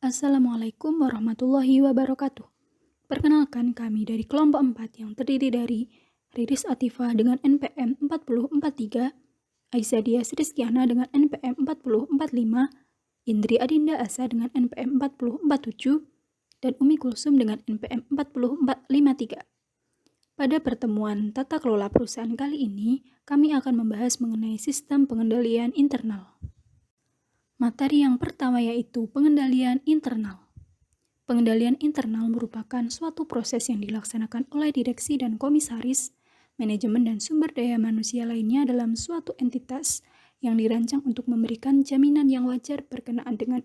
Assalamualaikum warahmatullahi wabarakatuh. Perkenalkan, kami dari kelompok 4 yang terdiri dari Riris Atifah dengan NPM 4043, Aisyah Rizkiana dengan NPM 4045, Indri Adinda Asa dengan NPM 4047, dan Umi Kulsum dengan NPM 4053. Pada pertemuan tata kelola perusahaan kali ini, kami akan membahas mengenai sistem pengendalian internal. Materi yang pertama yaitu pengendalian internal. Pengendalian internal merupakan suatu proses yang dilaksanakan oleh direksi dan komisaris, manajemen dan sumber daya manusia lainnya dalam suatu entitas yang dirancang untuk memberikan jaminan yang wajar berkenaan dengan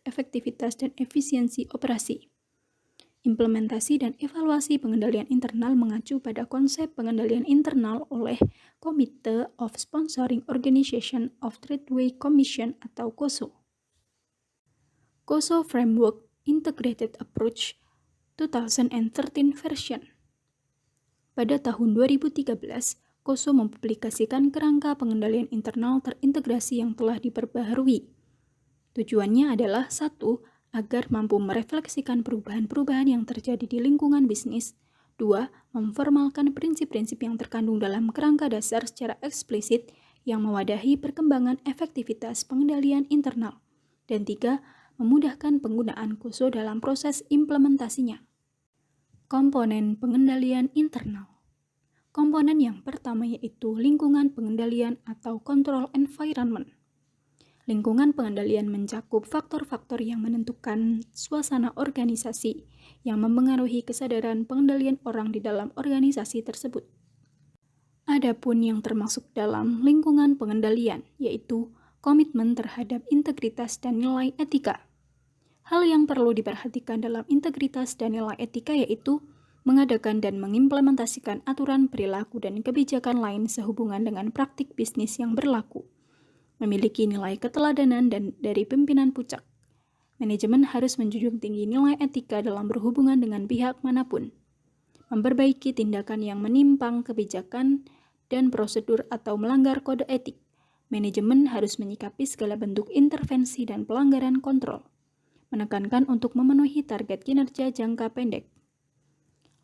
efektivitas dan efisiensi operasi. Implementasi dan evaluasi pengendalian internal mengacu pada konsep pengendalian internal oleh Committee of Sponsoring Organization of Tradeway Commission atau COSO. COSO Framework Integrated Approach 2013 version. Pada tahun 2013, COSO mempublikasikan kerangka pengendalian internal terintegrasi yang telah diperbaharui. Tujuannya adalah 1. Agar mampu merefleksikan perubahan-perubahan yang terjadi di lingkungan bisnis. 2. Memformalkan prinsip-prinsip yang terkandung dalam kerangka dasar secara eksplisit yang mewadahi perkembangan efektivitas pengendalian internal. Dan 3. Memudahkan penggunaan COSO dalam proses implementasinya. Komponen pengendalian internal. Komponen yang pertama yaitu lingkungan pengendalian atau control environment. Lingkungan pengendalian mencakup faktor-faktor yang menentukan suasana organisasi yang mempengaruhi kesadaran pengendalian orang di dalam organisasi tersebut. Adapun yang termasuk dalam lingkungan pengendalian yaitu komitmen terhadap integritas dan nilai etika. Hal yang perlu diperhatikan dalam integritas dan nilai etika yaitu mengadakan dan mengimplementasikan aturan perilaku dan kebijakan lain sehubungan dengan praktik bisnis yang berlaku. Memiliki nilai keteladanan dan dari pimpinan puncak. Manajemen harus menjunjung tinggi nilai etika dalam berhubungan dengan pihak manapun. Memperbaiki tindakan yang menyimpang kebijakan dan prosedur atau melanggar kode etik. Manajemen harus menyikapi segala bentuk intervensi dan pelanggaran kontrol. Menekankan untuk memenuhi target kinerja jangka pendek.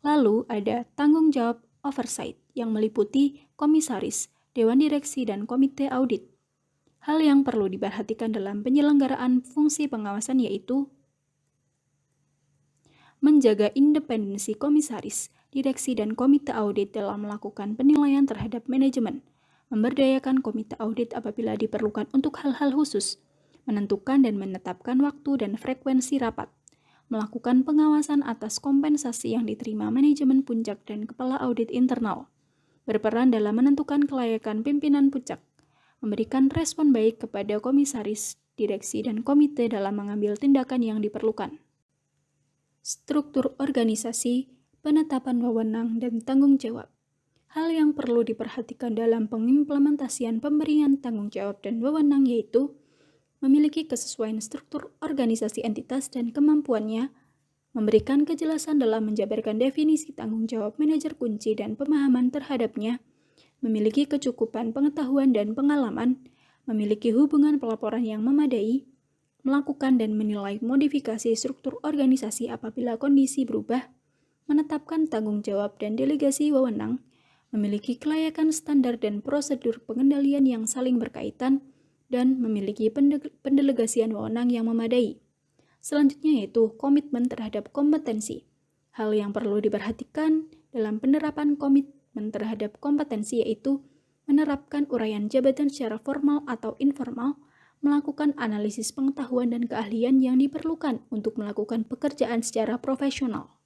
Lalu ada tanggung jawab oversight yang meliputi komisaris, dewan direksi, dan komite audit. Hal yang perlu diperhatikan dalam penyelenggaraan fungsi pengawasan yaitu menjaga independensi komisaris, direksi, dan komite audit dalam melakukan penilaian terhadap manajemen, memberdayakan komite audit apabila diperlukan untuk hal-hal khusus, menentukan dan menetapkan waktu dan frekuensi rapat, melakukan pengawasan atas kompensasi yang diterima manajemen puncak dan kepala audit internal, berperan dalam menentukan kelayakan pimpinan puncak, memberikan respon baik kepada komisaris, direksi, dan komite dalam mengambil tindakan yang diperlukan. Struktur organisasi, penetapan wewenang, dan tanggung jawab. Hal yang perlu diperhatikan dalam pengimplementasian pemberian tanggung jawab dan wewenang yaitu memiliki kesesuaian struktur organisasi entitas dan kemampuannya, memberikan kejelasan dalam menjabarkan definisi tanggung jawab manajer kunci dan pemahaman terhadapnya, memiliki kecukupan pengetahuan dan pengalaman, memiliki hubungan pelaporan yang memadai, melakukan dan menilai modifikasi struktur organisasi apabila kondisi berubah, menetapkan tanggung jawab dan delegasi wewenang, memiliki kelayakan standar dan prosedur pengendalian yang saling berkaitan, dan memiliki pendelegasian wewenang yang memadai. Selanjutnya yaitu komitmen terhadap kompetensi. Hal yang perlu diperhatikan dalam penerapan komitmen terhadap kompetensi yaitu menerapkan uraian jabatan secara formal atau informal, melakukan analisis pengetahuan dan keahlian yang diperlukan untuk melakukan pekerjaan secara profesional.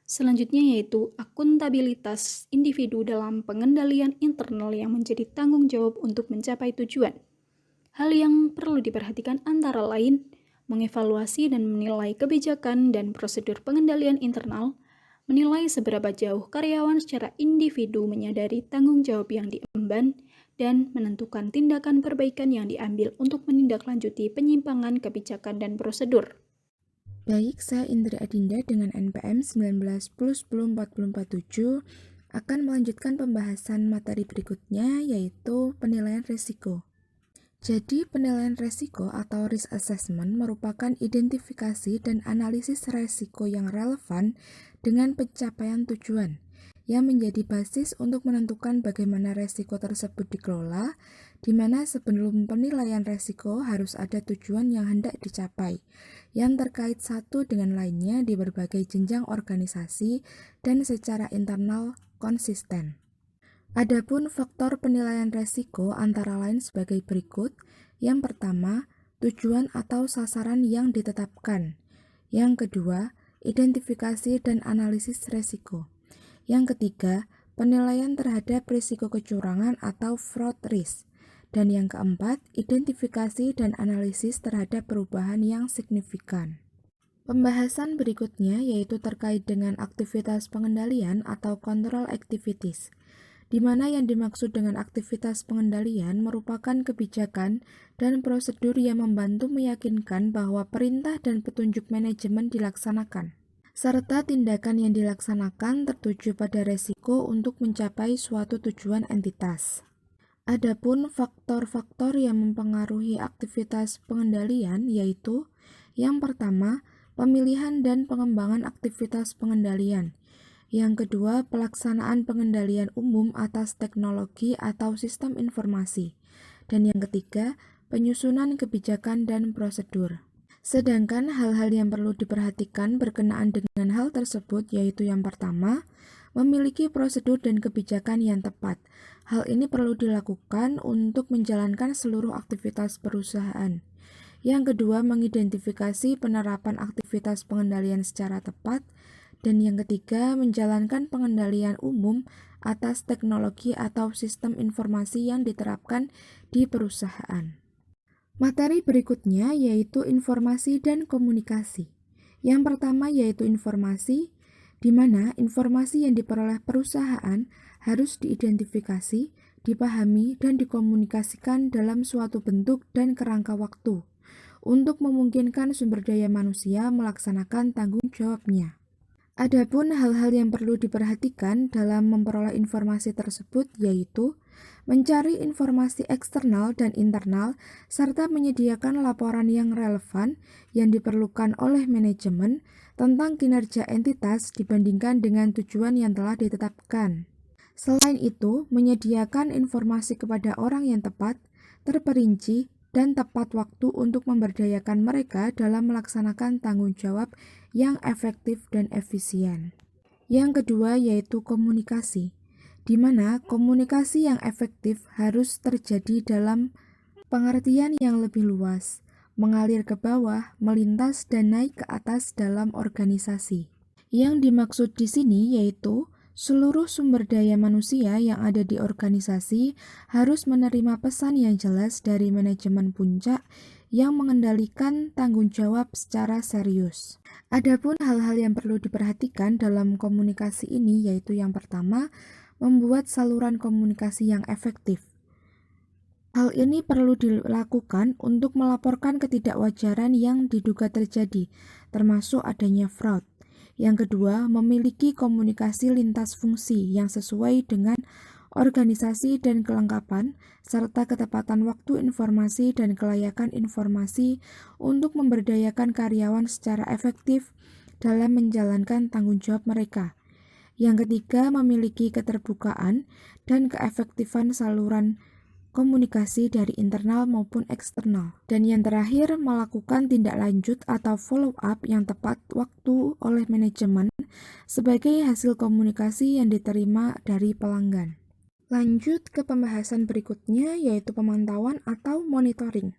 Selanjutnya yaitu akuntabilitas individu dalam pengendalian internal yang menjadi tanggung jawab untuk mencapai tujuan. Hal yang perlu diperhatikan antara lain mengevaluasi dan menilai kebijakan dan prosedur pengendalian internal, menilai seberapa jauh karyawan secara individu menyadari tanggung jawab yang diemban, dan menentukan tindakan perbaikan yang diambil untuk menindaklanjuti penyimpangan kebijakan dan prosedur. Baik, saya Indri Adinda dengan NPM 19+104047 akan melanjutkan pembahasan materi berikutnya yaitu penilaian risiko. Jadi, penilaian resiko atau risk assessment merupakan identifikasi dan analisis resiko yang relevan dengan pencapaian tujuan, yang menjadi basis untuk menentukan bagaimana resiko tersebut dikelola, di mana sebelum penilaian resiko harus ada tujuan yang hendak dicapai, yang terkait satu dengan lainnya di berbagai jenjang organisasi dan secara internal konsisten. Adapun faktor penilaian resiko antara lain sebagai berikut. Yang pertama, tujuan atau sasaran yang ditetapkan. Yang kedua, identifikasi dan analisis resiko. Yang ketiga, penilaian terhadap risiko kecurangan atau fraud risk. Dan yang keempat, identifikasi dan analisis terhadap perubahan yang signifikan. Pembahasan berikutnya yaitu terkait dengan aktivitas pengendalian atau control activities, di mana yang dimaksud dengan aktivitas pengendalian merupakan kebijakan dan prosedur yang membantu meyakinkan bahwa perintah dan petunjuk manajemen dilaksanakan, serta tindakan yang dilaksanakan tertuju pada resiko untuk mencapai suatu tujuan entitas. Adapun faktor-faktor yang mempengaruhi aktivitas pengendalian yaitu yang pertama, pemilihan dan pengembangan aktivitas pengendalian. Yang kedua, pelaksanaan pengendalian umum atas teknologi atau sistem informasi. Dan yang ketiga, penyusunan kebijakan dan prosedur. Sedangkan hal-hal yang perlu diperhatikan berkenaan dengan hal tersebut yaitu yang pertama, memiliki prosedur dan kebijakan yang tepat. Hal ini perlu dilakukan untuk menjalankan seluruh aktivitas perusahaan. Yang kedua, mengidentifikasi penerapan aktivitas pengendalian secara tepat. Dan yang ketiga, menjalankan pengendalian umum atas teknologi atau sistem informasi yang diterapkan di perusahaan. Materi berikutnya yaitu informasi dan komunikasi. Yang pertama yaitu informasi, di mana informasi yang diperoleh perusahaan harus diidentifikasi, dipahami, dan dikomunikasikan dalam suatu bentuk dan kerangka waktu untuk memungkinkan sumber daya manusia melaksanakan tanggung jawabnya. Adapun hal-hal yang perlu diperhatikan dalam memperoleh informasi tersebut yaitu mencari informasi eksternal dan internal serta menyediakan laporan yang relevan yang diperlukan oleh manajemen tentang kinerja entitas dibandingkan dengan tujuan yang telah ditetapkan. Selain itu, menyediakan informasi kepada orang yang tepat, terperinci, dan tepat waktu untuk memberdayakan mereka dalam melaksanakan tanggung jawab yang efektif dan efisien. Yang kedua yaitu komunikasi, di mana komunikasi yang efektif harus terjadi dalam pengertian yang lebih luas, mengalir ke bawah, melintas dan naik ke atas dalam organisasi. Yang dimaksud di sini yaitu seluruh sumber daya manusia yang ada di organisasi harus menerima pesan yang jelas dari manajemen puncak yang mengendalikan tanggung jawab secara serius. Adapun hal-hal yang perlu diperhatikan dalam komunikasi ini yaitu yang pertama, membuat saluran komunikasi yang efektif. Hal ini perlu dilakukan untuk melaporkan ketidakwajaran yang diduga terjadi, termasuk adanya fraud. Yang kedua, memiliki komunikasi lintas fungsi yang sesuai dengan organisasi dan kelengkapan, serta ketepatan waktu informasi dan kelayakan informasi untuk memberdayakan karyawan secara efektif dalam menjalankan tanggung jawab mereka. Yang ketiga, memiliki keterbukaan dan keefektifan saluran komunikasi dari internal maupun eksternal. Dan yang terakhir, melakukan tindak lanjut atau follow up yang tepat waktu oleh manajemen sebagai hasil komunikasi yang diterima dari pelanggan. Lanjut ke pembahasan berikutnya yaitu pemantauan atau monitoring,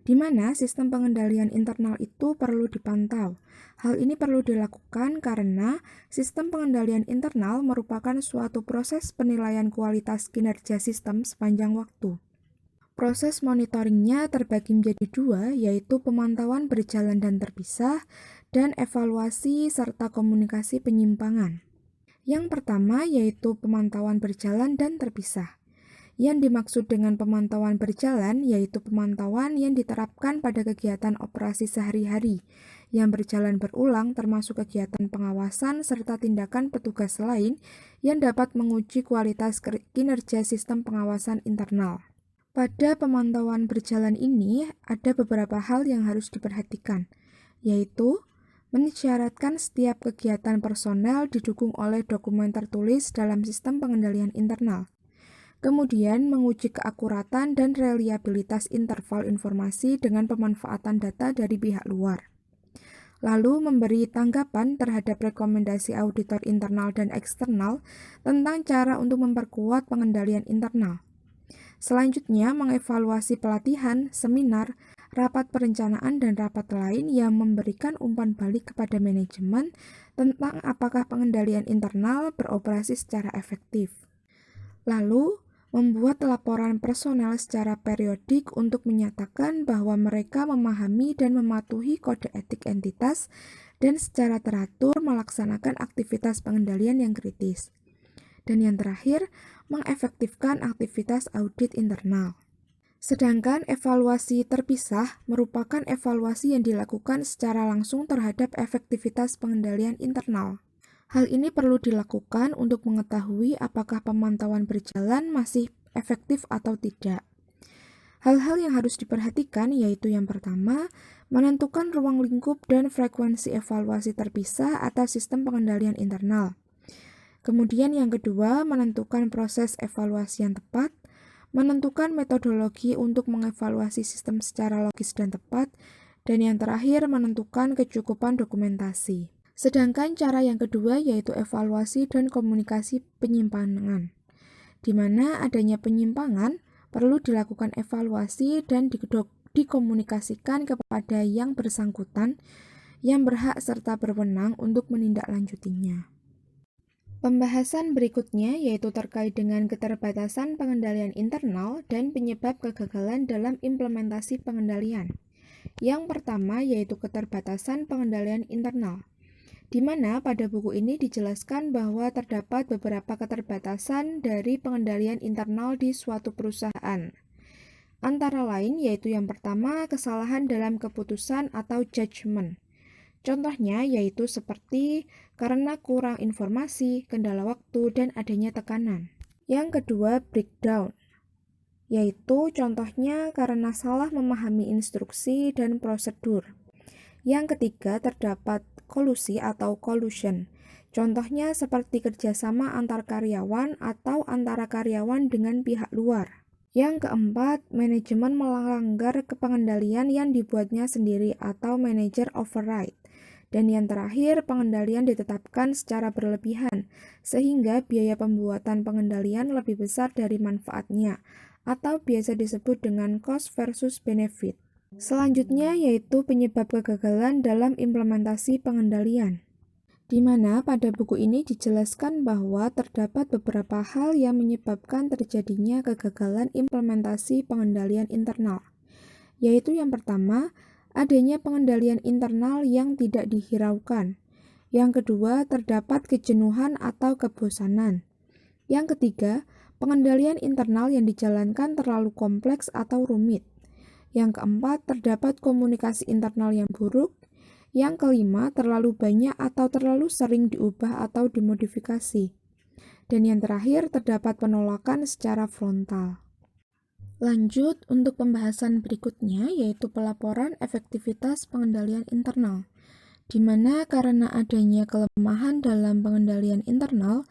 di mana sistem pengendalian internal itu perlu dipantau. Hal ini perlu dilakukan karena sistem pengendalian internal merupakan suatu proses penilaian kualitas kinerja sistem sepanjang waktu. Proses monitoringnya terbagi menjadi dua, yaitu pemantauan berjalan dan terpisah, dan evaluasi serta komunikasi penyimpangan. Yang pertama yaitu pemantauan berjalan dan terpisah. Yang dimaksud dengan pemantauan berjalan yaitu pemantauan yang diterapkan pada kegiatan operasi sehari-hari yang berjalan berulang termasuk kegiatan pengawasan serta tindakan petugas lain yang dapat menguji kualitas kinerja sistem pengawasan internal. Pada pemantauan berjalan ini, ada beberapa hal yang harus diperhatikan, yaitu mensyaratkan setiap kegiatan personel didukung oleh dokumen tertulis dalam sistem pengendalian internal. Kemudian, menguji keakuratan dan reliabilitas interval informasi dengan pemanfaatan data dari pihak luar. Lalu, memberi tanggapan terhadap rekomendasi auditor internal dan eksternal tentang cara untuk memperkuat pengendalian internal. Selanjutnya, mengevaluasi pelatihan, seminar, rapat perencanaan, dan rapat lain yang memberikan umpan balik kepada manajemen tentang apakah pengendalian internal beroperasi secara efektif. Lalu, membuat laporan personel secara periodik untuk menyatakan bahwa mereka memahami dan mematuhi kode etik entitas dan secara teratur melaksanakan aktivitas pengendalian yang kritis. Dan yang terakhir, mengefektifkan aktivitas audit internal. Sedangkan evaluasi terpisah merupakan evaluasi yang dilakukan secara langsung terhadap efektivitas pengendalian internal. Hal ini perlu dilakukan untuk mengetahui apakah pemantauan berjalan masih efektif atau tidak. Hal-hal yang harus diperhatikan yaitu yang pertama, menentukan ruang lingkup dan frekuensi evaluasi terpisah atas sistem pengendalian internal. Kemudian yang kedua, menentukan proses evaluasi yang tepat, menentukan metodologi untuk mengevaluasi sistem secara logis dan tepat, dan yang terakhir, menentukan kecukupan dokumentasi. Sedangkan cara yang kedua yaitu evaluasi dan komunikasi penyimpangan, di mana adanya penyimpangan perlu dilakukan evaluasi dan dikomunikasikan kepada yang bersangkutan, yang berhak serta berwenang untuk menindaklanjutinya. Pembahasan berikutnya yaitu terkait dengan keterbatasan pengendalian internal dan penyebab kegagalan dalam implementasi pengendalian. Yang pertama yaitu keterbatasan pengendalian internal, di mana pada buku ini dijelaskan bahwa terdapat beberapa keterbatasan dari pengendalian internal di suatu perusahaan. Antara lain yaitu yang pertama kesalahan dalam keputusan atau judgement. Contohnya yaitu seperti karena kurang informasi, kendala waktu, dan adanya tekanan. Yang kedua, breakdown, yaitu contohnya karena salah memahami instruksi dan prosedur. Yang ketiga, terdapat kolusi atau collusion. Contohnya seperti kerjasama antar karyawan atau antara karyawan dengan pihak luar. Yang keempat, manajemen melanggar pengendalian yang dibuatnya sendiri atau manager override. Dan yang terakhir, pengendalian ditetapkan secara berlebihan, sehingga biaya pembuatan pengendalian lebih besar dari manfaatnya, atau biasa disebut dengan cost versus benefit. Selanjutnya yaitu penyebab kegagalan dalam implementasi pengendalian, di mana pada buku ini dijelaskan bahwa terdapat beberapa hal yang menyebabkan terjadinya kegagalan implementasi pengendalian internal, yaitu yang pertama, adanya pengendalian internal yang tidak dihiraukan. Yang kedua, terdapat kejenuhan atau kebosanan. Yang ketiga, pengendalian internal yang dijalankan terlalu kompleks atau rumit. Yang keempat, terdapat komunikasi internal yang buruk. Yang kelima, terlalu banyak atau terlalu sering diubah atau dimodifikasi. Dan yang terakhir, terdapat penolakan secara frontal. Lanjut untuk pembahasan berikutnya yaitu pelaporan efektivitas pengendalian internal, di mana karena adanya kelemahan dalam pengendalian internal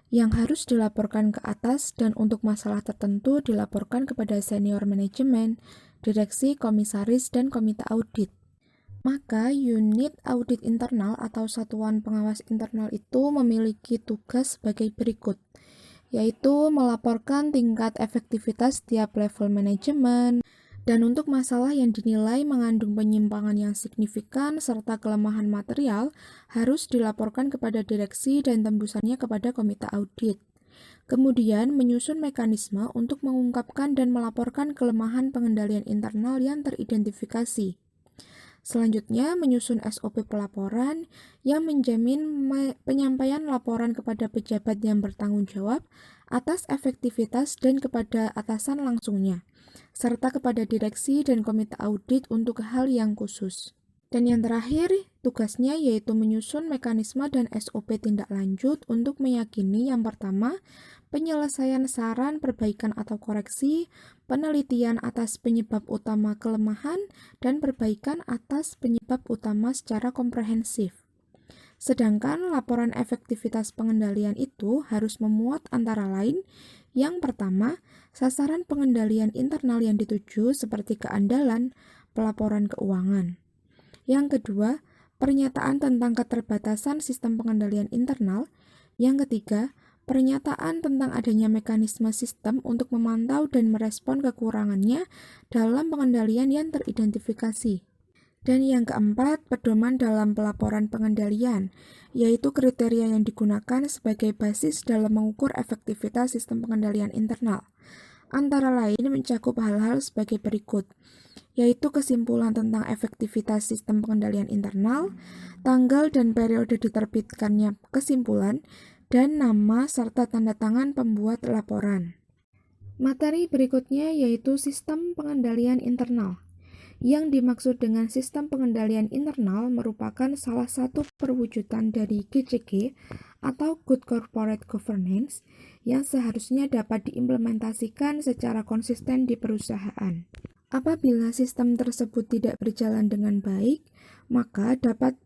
yang harus dilaporkan ke atas dan untuk masalah tertentu dilaporkan kepada senior manajemen, direksi, komisaris, dan komite audit. Maka unit audit internal atau satuan pengawas internal itu memiliki tugas sebagai berikut, yaitu melaporkan tingkat efektivitas tiap level manajemen, dan untuk masalah yang dinilai mengandung penyimpangan yang signifikan serta kelemahan material harus dilaporkan kepada direksi dan tembusannya kepada komite audit. Kemudian menyusun mekanisme untuk mengungkapkan dan melaporkan kelemahan pengendalian internal yang teridentifikasi. Selanjutnya, menyusun SOP pelaporan yang menjamin penyampaian laporan kepada pejabat yang bertanggung jawab atas efektivitas dan kepada atasan langsungnya, serta kepada direksi dan komite audit untuk hal yang khusus. Dan yang terakhir, tugasnya yaitu menyusun mekanisme dan SOP tindak lanjut untuk meyakini yang pertama, penyelesaian saran, perbaikan atau koreksi, penelitian atas penyebab utama kelemahan, dan perbaikan atas penyebab utama secara komprehensif. Sedangkan laporan efektivitas pengendalian itu harus memuat antara lain, yang pertama, sasaran pengendalian internal yang dituju seperti keandalan, pelaporan keuangan. Yang kedua, pernyataan tentang keterbatasan sistem pengendalian internal. Yang ketiga, pernyataan tentang adanya mekanisme sistem untuk memantau dan merespon kekurangannya dalam pengendalian yang teridentifikasi. Dan yang keempat, pedoman dalam pelaporan pengendalian, yaitu kriteria yang digunakan sebagai basis dalam mengukur efektivitas sistem pengendalian internal. Antara lain mencakup hal-hal sebagai berikut, yaitu kesimpulan tentang efektivitas sistem pengendalian internal, tanggal dan periode diterbitkannya kesimpulan, dan nama serta tanda tangan pembuat laporan. Materi berikutnya yaitu sistem pengendalian internal. Yang dimaksud dengan sistem pengendalian internal merupakan salah satu perwujudan dari GCG atau Good Corporate Governance yang seharusnya dapat diimplementasikan secara konsisten di perusahaan. Apabila sistem tersebut tidak berjalan dengan baik, maka dapat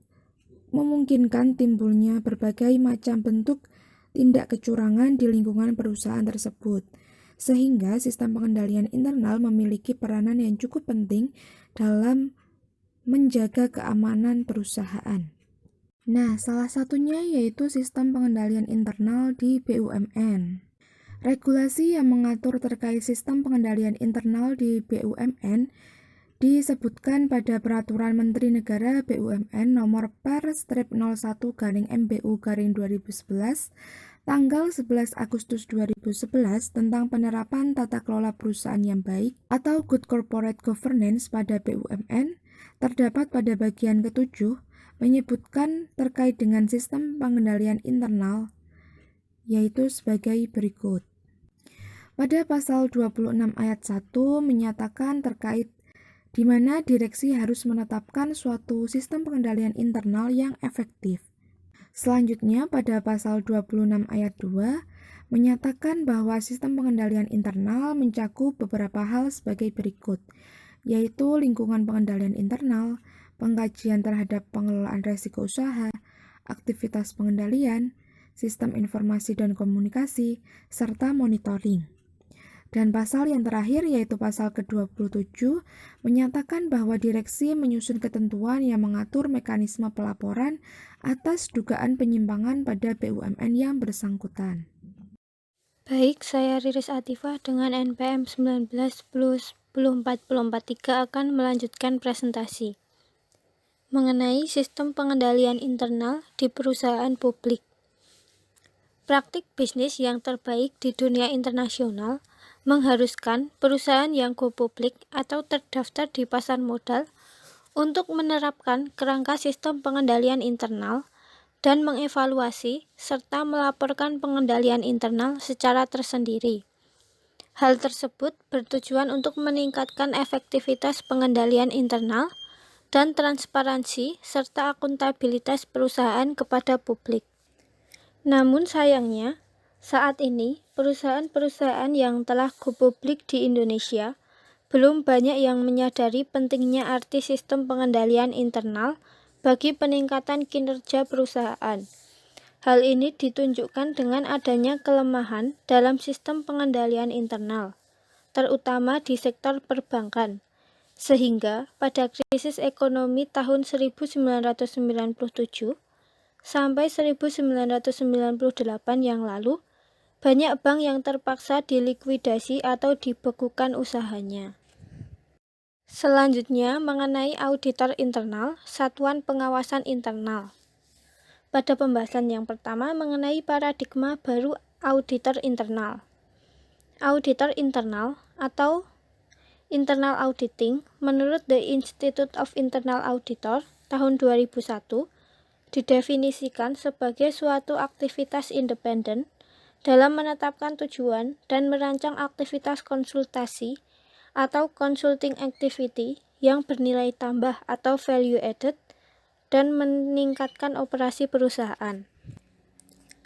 memungkinkan timbulnya berbagai macam bentuk tindak kecurangan di lingkungan perusahaan tersebut. Sehingga sistem pengendalian internal memiliki peranan yang cukup penting dalam menjaga keamanan perusahaan. Nah, salah satunya yaitu sistem pengendalian internal di BUMN. Regulasi yang mengatur terkait sistem pengendalian internal di BUMN disebutkan pada Peraturan Menteri Negara BUMN Nomor Per/01/MBU/2011 tanggal 11 Agustus 2011 tentang penerapan tata kelola perusahaan yang baik atau Good Corporate Governance pada BUMN, terdapat pada bagian ke-7 menyebutkan terkait dengan sistem pengendalian internal, yaitu sebagai berikut. Pada pasal 26 ayat 1 menyatakan terkait di mana direksi harus menetapkan suatu sistem pengendalian internal yang efektif. Selanjutnya, pada pasal 26 ayat 2 menyatakan bahwa sistem pengendalian internal mencakup beberapa hal sebagai berikut, yaitu lingkungan pengendalian internal, pengkajian terhadap pengelolaan risiko usaha, aktivitas pengendalian, sistem informasi dan komunikasi, serta monitoring. Dan pasal yang terakhir yaitu pasal ke-27 menyatakan bahwa direksi menyusun ketentuan yang mengatur mekanisme pelaporan atas dugaan penyimpangan pada BUMN yang bersangkutan. Baik, saya Riris Atifah dengan NPM 19/10443 akan melanjutkan presentasi mengenai sistem pengendalian internal di perusahaan publik. Praktik bisnis yang terbaik di dunia internasional mengharuskan perusahaan yang go public atau terdaftar di pasar modal untuk menerapkan kerangka sistem pengendalian internal dan mengevaluasi serta melaporkan pengendalian internal secara tersendiri. Hal tersebut bertujuan untuk meningkatkan efektivitas pengendalian internal dan transparansi serta akuntabilitas perusahaan kepada publik. Namun sayangnya, saat ini perusahaan-perusahaan yang telah go public di Indonesia belum banyak yang menyadari pentingnya arti sistem pengendalian internal bagi peningkatan kinerja perusahaan. Hal ini ditunjukkan dengan adanya kelemahan dalam sistem pengendalian internal, terutama di sektor perbankan, sehingga pada krisis ekonomi tahun 1997 sampai 1998 yang lalu, banyak bank yang terpaksa dilikuidasi atau dibekukan usahanya. Selanjutnya mengenai auditor internal, satuan pengawasan internal. Pada pembahasan yang pertama mengenai paradigma baru auditor internal. Auditor internal atau internal auditing menurut The Institute of Internal Auditor tahun 2001 didefinisikan sebagai suatu aktivitas independen dalam menetapkan tujuan dan merancang aktivitas konsultasi atau consulting activity yang bernilai tambah atau value added dan meningkatkan operasi perusahaan.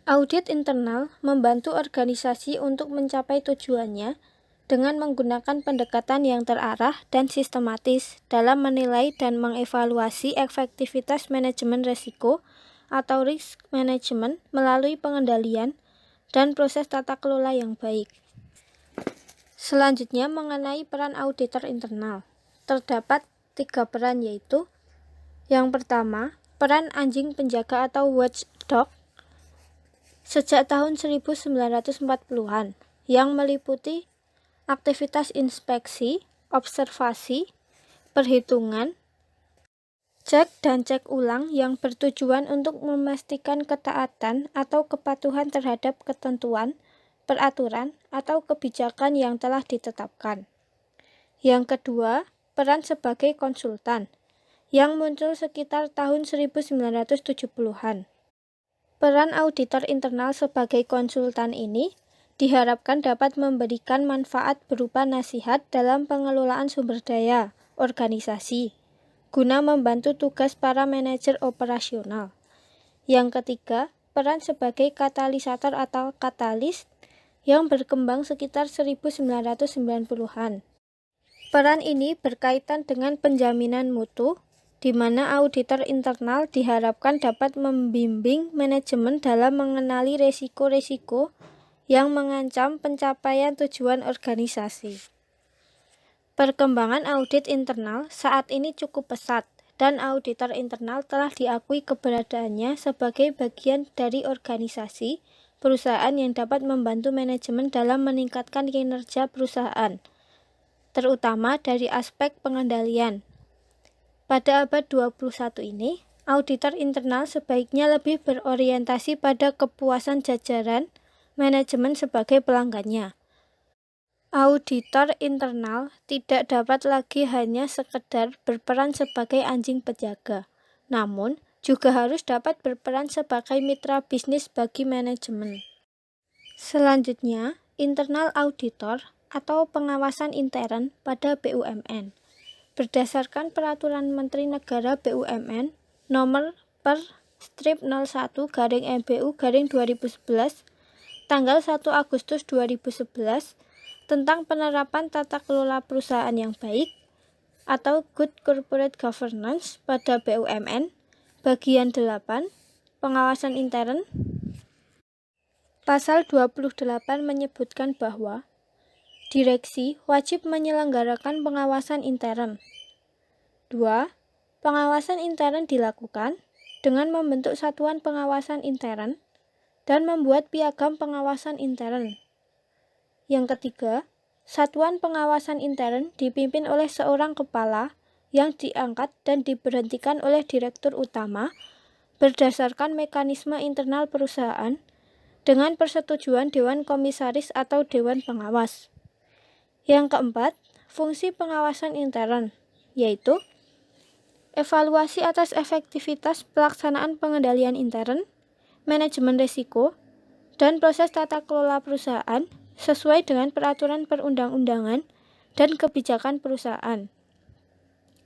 Audit internal membantu organisasi untuk mencapai tujuannya dengan menggunakan pendekatan yang terarah dan sistematis dalam menilai dan mengevaluasi efektivitas manajemen risiko atau risk management melalui pengendalian dan proses tata kelola yang baik. Selanjutnya mengenai peran auditor internal. Terdapat 3 peran, yaitu yang pertama, peran anjing penjaga atau watchdog sejak tahun 1940-an yang meliputi aktivitas inspeksi, observasi, perhitungan, cek dan cek ulang yang bertujuan untuk memastikan ketaatan atau kepatuhan terhadap ketentuan, peraturan, atau kebijakan yang telah ditetapkan. Yang kedua, peran sebagai konsultan yang muncul sekitar tahun 1970-an. Peran auditor internal sebagai konsultan ini diharapkan dapat memberikan manfaat berupa nasihat dalam pengelolaan sumber daya organisasi, guna membantu tugas para manajer operasional. Yang ketiga, peran sebagai katalisator atau katalis yang berkembang sekitar 1990-an. Peran ini berkaitan dengan penjaminan mutu, di mana auditor internal diharapkan dapat membimbing manajemen dalam mengenali risiko-risiko yang mengancam pencapaian tujuan organisasi. Perkembangan audit internal saat ini cukup pesat, dan auditor internal telah diakui keberadaannya sebagai bagian dari organisasi perusahaan yang dapat membantu manajemen dalam meningkatkan kinerja perusahaan, terutama dari aspek pengendalian. Pada abad 21 ini, auditor internal sebaiknya lebih berorientasi pada kepuasan jajaran manajemen sebagai pelanggannya. Auditor internal tidak dapat lagi hanya sekedar berperan sebagai anjing penjaga, namun juga harus dapat berperan sebagai mitra bisnis bagi manajemen. Selanjutnya, internal auditor atau pengawasan intern pada BUMN. Berdasarkan Peraturan Menteri Negara BUMN Nomor Per/01/MBU/2011 tanggal 1 Agustus 2011 tentang penerapan tata kelola perusahaan yang baik atau Good Corporate Governance pada BUMN, bagian 8, pengawasan intern. Pasal 28 menyebutkan bahwa direksi wajib menyelenggarakan pengawasan intern. 2. Pengawasan intern dilakukan dengan membentuk satuan pengawasan intern dan membuat piagam pengawasan intern. Yang ketiga, satuan pengawasan intern dipimpin oleh seorang kepala yang diangkat dan diberhentikan oleh direktur utama berdasarkan mekanisme internal perusahaan dengan persetujuan Dewan Komisaris atau Dewan Pengawas. Yang keempat, fungsi pengawasan intern, yaitu evaluasi atas efektivitas pelaksanaan pengendalian intern, manajemen risiko, dan proses tata kelola perusahaan sesuai dengan peraturan perundang-undangan dan kebijakan perusahaan.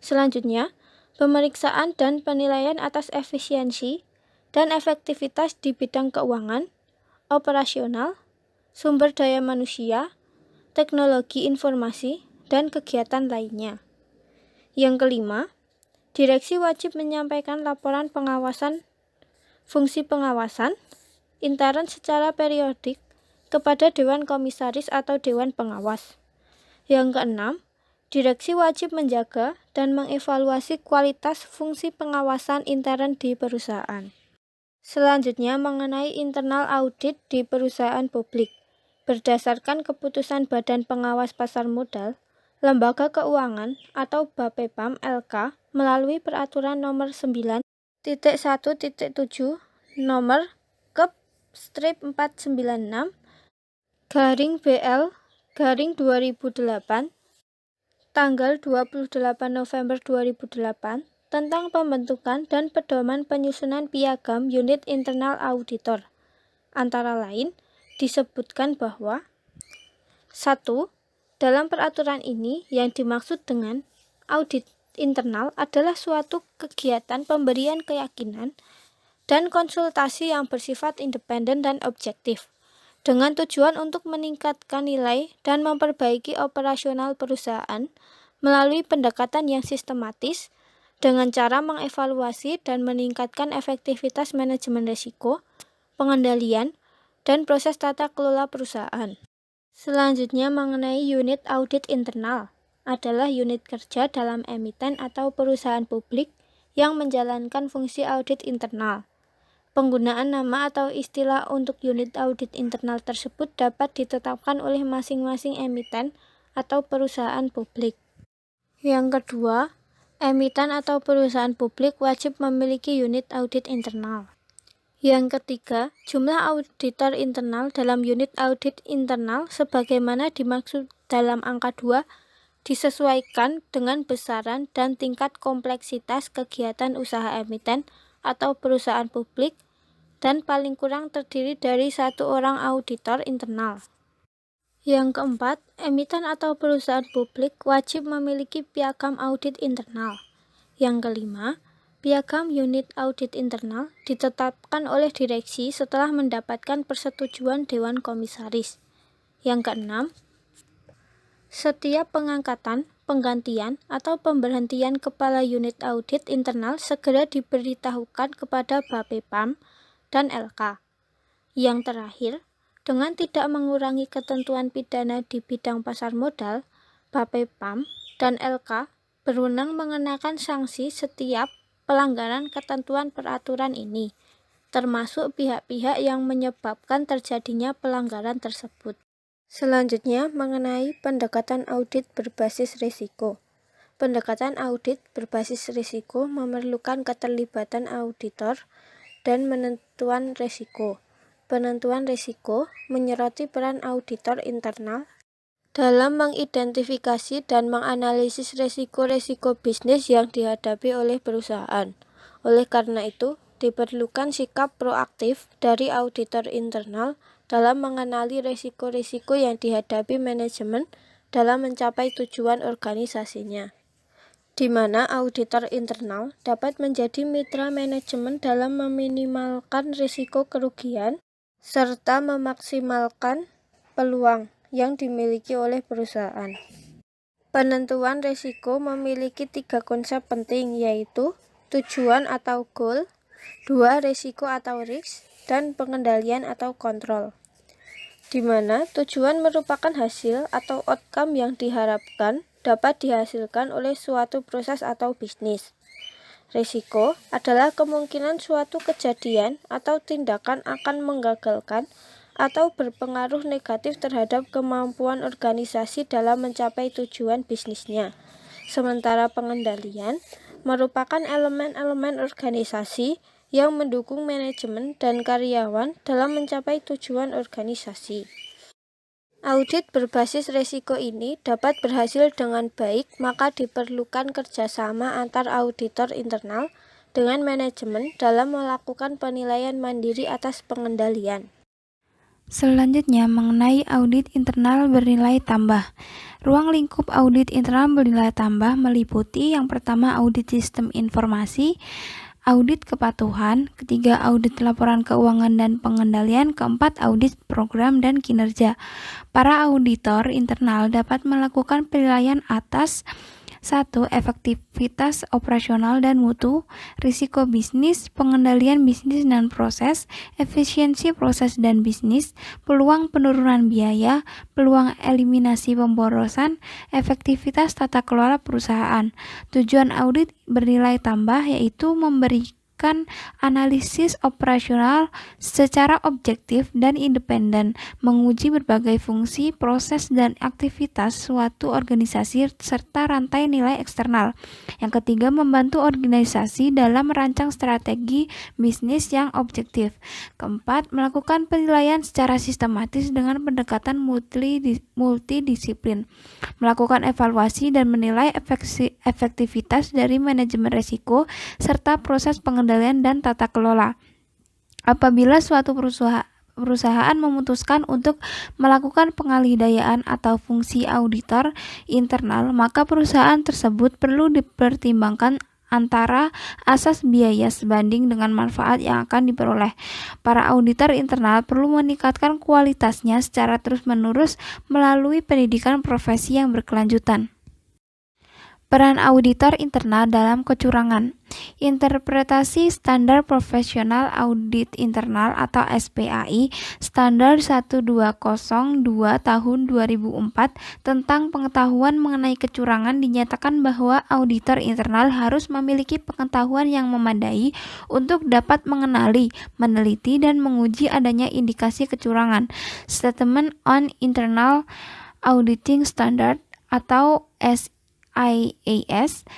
Selanjutnya, pemeriksaan dan penilaian atas efisiensi dan efektivitas di bidang keuangan, operasional, sumber daya manusia, teknologi informasi, dan kegiatan lainnya. Yang kelima, direksi wajib menyampaikan laporan pengawasan fungsi pengawasan intern secara periodik kepada Dewan Komisaris atau Dewan Pengawas. Yang keenam, direksi wajib menjaga dan mengevaluasi kualitas fungsi pengawasan intern di perusahaan. Selanjutnya mengenai internal audit di perusahaan publik. Berdasarkan keputusan Badan Pengawas Pasar Modal, Lembaga Keuangan atau BAPEPAM LK melalui Peraturan Nomor 9.1.7 Nomor Kep/496/BL/2008 tanggal 28 November 2008 tentang pembentukan dan pedoman penyusunan piagam unit internal auditor. Antara lain, disebutkan bahwa 1. Dalam peraturan ini yang dimaksud dengan audit internal adalah suatu kegiatan pemberian keyakinan dan konsultasi yang bersifat independen dan objektif, dengan tujuan untuk meningkatkan nilai dan memperbaiki operasional perusahaan melalui pendekatan yang sistematis dengan cara mengevaluasi dan meningkatkan efektivitas manajemen risiko, pengendalian, dan proses tata kelola perusahaan. Selanjutnya mengenai unit audit internal adalah unit kerja dalam emiten atau perusahaan publik yang menjalankan fungsi audit internal. Penggunaan nama atau istilah untuk unit audit internal tersebut dapat ditetapkan oleh masing-masing emiten atau perusahaan publik. Yang kedua, emiten atau perusahaan publik wajib memiliki unit audit internal. Yang ketiga, jumlah auditor internal dalam unit audit internal sebagaimana dimaksud dalam angka 2 disesuaikan dengan besaran dan tingkat kompleksitas kegiatan usaha emiten atau perusahaan publik dan paling kurang terdiri dari 1 orang auditor internal. Yang keempat, emiten atau perusahaan publik wajib memiliki piagam audit internal. Yang kelima, piagam unit audit internal ditetapkan oleh direksi setelah mendapatkan persetujuan Dewan Komisaris. Yang keenam, setiap pengangkatan, penggantian, atau pemberhentian kepala unit audit internal segera diberitahukan kepada Bapepam dan LK. Yang terakhir, dengan tidak mengurangi ketentuan pidana di bidang pasar modal, Bapepam dan LK berwenang mengenakan sanksi setiap pelanggaran ketentuan peraturan ini, termasuk pihak-pihak yang menyebabkan terjadinya pelanggaran tersebut. Selanjutnya, mengenai pendekatan audit berbasis risiko. Pendekatan audit berbasis risiko memerlukan keterlibatan auditor dan penentuan risiko. Penentuan risiko menyoroti peran auditor internal dalam mengidentifikasi dan menganalisis risiko-risiko bisnis yang dihadapi oleh perusahaan. Oleh karena itu, diperlukan sikap proaktif dari auditor internal dalam mengenali risiko-risiko yang dihadapi manajemen dalam mencapai tujuan organisasinya, di mana auditor internal dapat menjadi mitra manajemen dalam meminimalkan risiko kerugian serta memaksimalkan peluang yang dimiliki oleh perusahaan. Penentuan risiko memiliki 3 konsep penting, yaitu tujuan atau goal, 2 risiko atau risk, dan pengendalian atau kontrol, di mana tujuan merupakan hasil atau outcome yang diharapkan dapat dihasilkan oleh suatu proses atau bisnis. Risiko adalah kemungkinan suatu kejadian atau tindakan akan menggagalkan atau berpengaruh negatif terhadap kemampuan organisasi dalam mencapai tujuan bisnisnya. Sementara pengendalian merupakan elemen-elemen organisasi yang mendukung manajemen dan karyawan dalam mencapai tujuan organisasi. Audit berbasis risiko ini dapat berhasil dengan baik, maka diperlukan kerjasama antar auditor internal dengan manajemen dalam melakukan penilaian mandiri atas pengendalian. Selanjutnya, mengenai audit internal bernilai tambah. Ruang lingkup audit internal bernilai tambah meliputi yang pertama audit sistem informasi, audit kepatuhan, ketiga audit laporan keuangan dan pengendalian, keempat audit program dan kinerja. Para auditor internal dapat melakukan penilaian atas 1. Efektivitas operasional dan mutu, risiko bisnis, pengendalian bisnis dan proses, efisiensi proses dan bisnis, peluang penurunan biaya, peluang eliminasi pemborosan, efektivitas tata kelola perusahaan. Tujuan audit bernilai tambah yaitu memberikan analisis operasional secara objektif dan independen, menguji berbagai fungsi, proses, dan aktivitas suatu organisasi serta rantai nilai eksternal. Yang ketiga, membantu organisasi dalam merancang strategi bisnis yang objektif. Keempat, melakukan penilaian secara sistematis dengan pendekatan multidisiplin, melakukan evaluasi dan menilai efektivitas dari manajemen risiko serta proses pengendalian dan tata kelola. Apabila suatu perusahaan memutuskan untuk melakukan pengalih-dayaan atau fungsi auditor internal, maka perusahaan tersebut perlu dipertimbangkan antara asas biaya sebanding dengan manfaat yang akan diperoleh. Para auditor internal perlu meningkatkan kualitasnya secara terus-menerus melalui pendidikan profesi yang berkelanjutan. Peran auditor internal dalam kecurangan. Interpretasi Standar Profesional Audit Internal atau SPAI Standar 1202 tahun 2004 tentang pengetahuan mengenai kecurangan dinyatakan bahwa auditor internal harus memiliki pengetahuan yang memadai untuk dapat mengenali, meneliti, dan menguji adanya indikasi kecurangan. Statement on Internal Auditing Standard atau IAS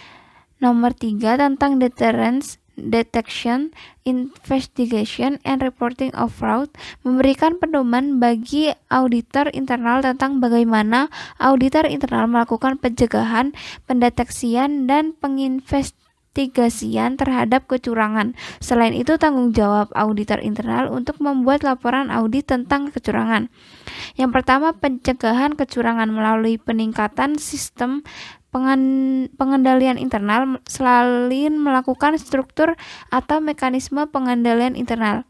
nomor 3 tentang Deterrence, Detection, Investigation, and Reporting of Fraud memberikan pedoman bagi auditor internal tentang bagaimana auditor internal melakukan pencegahan, pendeteksian, dan penginvestigasian terhadap kecurangan. Selain itu, tanggung jawab auditor internal untuk membuat laporan audit tentang kecurangan. Yang pertama, pencegahan kecurangan melalui peningkatan sistem pengendalian internal selain melakukan struktur atau mekanisme pengendalian internal.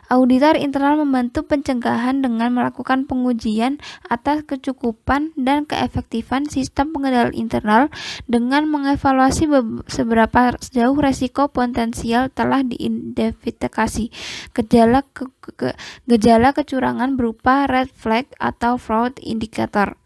Auditor internal membantu pencegahan dengan melakukan pengujian atas kecukupan dan keefektifan sistem pengendalian internal dengan mengevaluasi seberapa jauh resiko potensial telah diidentifikasi. Gejala kecurangan berupa red flag atau fraud indicator.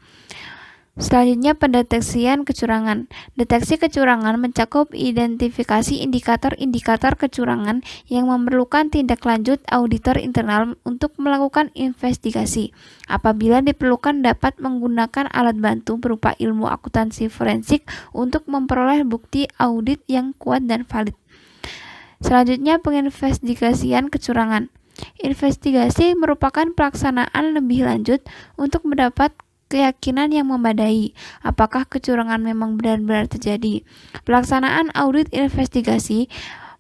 Selanjutnya, pendeteksian kecurangan. Deteksi kecurangan mencakup identifikasi indikator-indikator kecurangan yang memerlukan tindak lanjut auditor internal untuk melakukan investigasi. Apabila diperlukan, dapat menggunakan alat bantu berupa ilmu akuntansi forensik untuk memperoleh bukti audit yang kuat dan valid. Selanjutnya, penginvestigasian kecurangan. Investigasi merupakan pelaksanaan lebih lanjut untuk mendapat keyakinan yang memadai apakah kecurangan memang benar-benar terjadi. Pelaksanaan audit investigasi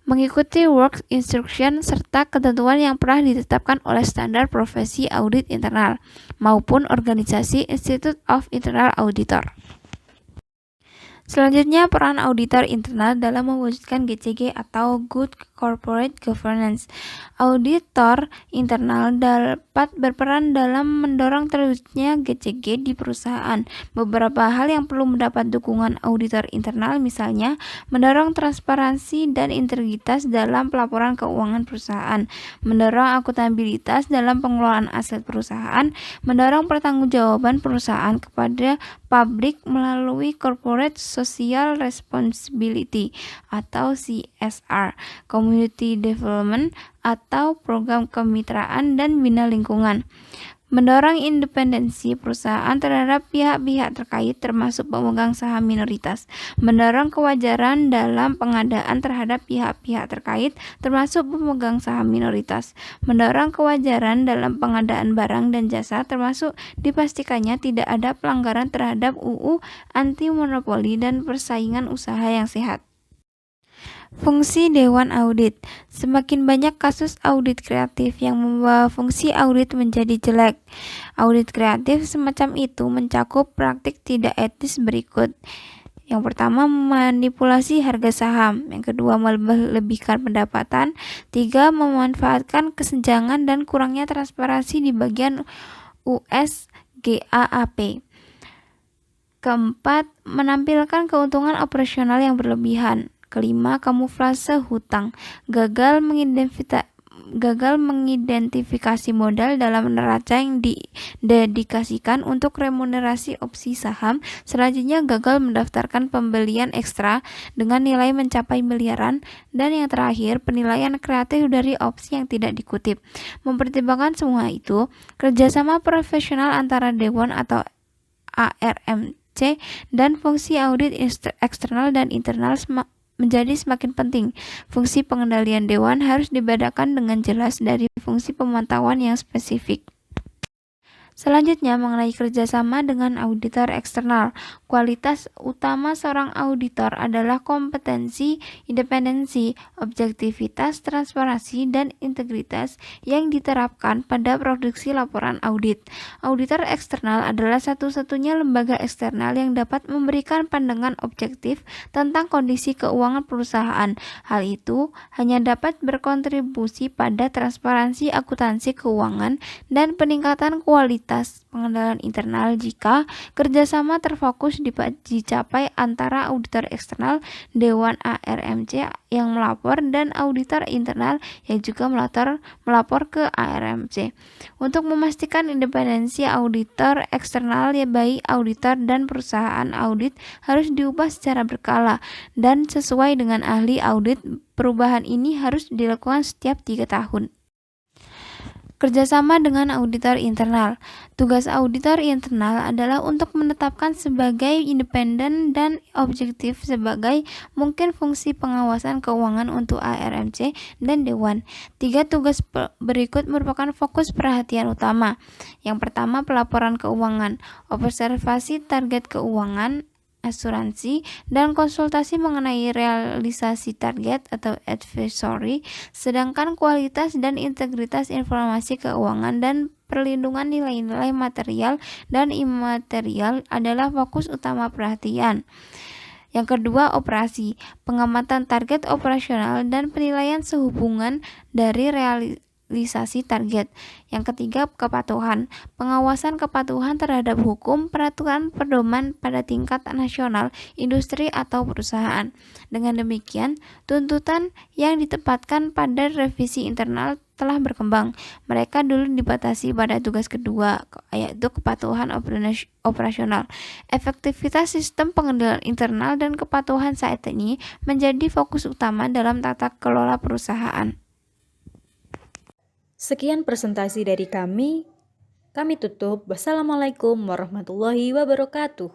mengikuti work instruction serta ketentuan yang pernah ditetapkan oleh standar profesi audit internal maupun organisasi Institute of Internal Auditor. Selanjutnya, peran auditor internal dalam mewujudkan GCG atau Good Corporate Governance. Auditor internal dapat berperan dalam mendorong terwujudnya GCG di perusahaan. Beberapa hal yang perlu mendapat dukungan auditor internal misalnya mendorong transparansi dan integritas dalam pelaporan keuangan perusahaan, mendorong akuntabilitas dalam pengelolaan aset perusahaan, mendorong pertanggungjawaban perusahaan kepada publik melalui Corporate Social Responsibility atau CSR, Community Development atau program kemitraan dan bina lingkungan. Mendorong independensi perusahaan terhadap pihak-pihak terkait termasuk pemegang saham minoritas. Mendorong kewajaran dalam pengadaan terhadap pihak-pihak terkait termasuk pemegang saham minoritas. Mendorong kewajaran dalam pengadaan barang dan jasa termasuk dipastikannya tidak ada pelanggaran terhadap UU anti monopoli dan persaingan usaha yang sehat. Fungsi Dewan Audit. Semakin banyak kasus audit kreatif yang membawa fungsi audit menjadi jelek. Audit kreatif semacam itu mencakup praktik tidak etis berikut. Yang pertama, manipulasi harga saham. Yang kedua, melebihkan pendapatan. 3, memanfaatkan kesenjangan dan kurangnya transparansi di bagian USGAAP. Keempat, menampilkan keuntungan operasional yang berlebihan. Kelima, kamuflase hutang. Gagal mengidentifikasi modal dalam neraca yang didedikasikan untuk remunerasi opsi saham. Selanjutnya, gagal mendaftarkan pembelian ekstra dengan nilai mencapai miliaran. Dan yang terakhir, penilaian kreatif dari opsi yang tidak dikutip. Mempertimbangkan semua itu, kerjasama profesional antara Dewan atau ARMC dan fungsi audit eksternal dan internal menjadi semakin penting. Fungsi pengendalian Dewan harus dibedakan dengan jelas dari fungsi pemantauan yang spesifik. Selanjutnya, mengenai kerjasama dengan auditor eksternal. Kualitas utama seorang auditor adalah kompetensi, independensi, objektivitas, transparansi, dan integritas yang diterapkan pada produksi laporan audit. Auditor eksternal adalah satu-satunya lembaga eksternal yang dapat memberikan pandangan objektif tentang kondisi keuangan perusahaan. Hal itu hanya dapat berkontribusi pada transparansi akuntansi keuangan dan peningkatan kualitas pengendalian internal jika kerjasama terfokus dicapai antara auditor eksternal, Dewan ARMC yang melapor, dan auditor internal yang juga melapor ke ARMC. Untuk memastikan independensi auditor eksternal, baik auditor dan perusahaan audit harus diubah secara berkala dan sesuai dengan ahli audit. Perubahan ini harus dilakukan setiap 3 tahun. Kerjasama dengan auditor internal. Tugas auditor internal adalah untuk menetapkan sebagai independen dan objektif sebagai mungkin fungsi pengawasan keuangan untuk ARMC dan Dewan. 3 tugas berikut merupakan fokus perhatian utama. Yang pertama, pelaporan keuangan, observasi target keuangan, asuransi, dan konsultasi mengenai realisasi target atau advisory, sedangkan kualitas dan integritas informasi keuangan dan perlindungan nilai-nilai material dan imaterial adalah fokus utama perhatian. Yang kedua, operasi, pengamatan target operasional dan penilaian sehubungan dari realisasi target. Yang ketiga, kepatuhan, pengawasan kepatuhan terhadap hukum, peraturan, pedoman pada tingkat nasional, industri, atau perusahaan. Dengan demikian, tuntutan yang ditempatkan pada revisi internal telah berkembang. Mereka dulu dibatasi pada tugas kedua, yaitu kepatuhan operasional. Efektivitas sistem pengendalian internal dan kepatuhan saat ini menjadi fokus utama dalam tata kelola perusahaan. Sekian presentasi dari kami tutup. Wassalamualaikum warahmatullahi wabarakatuh.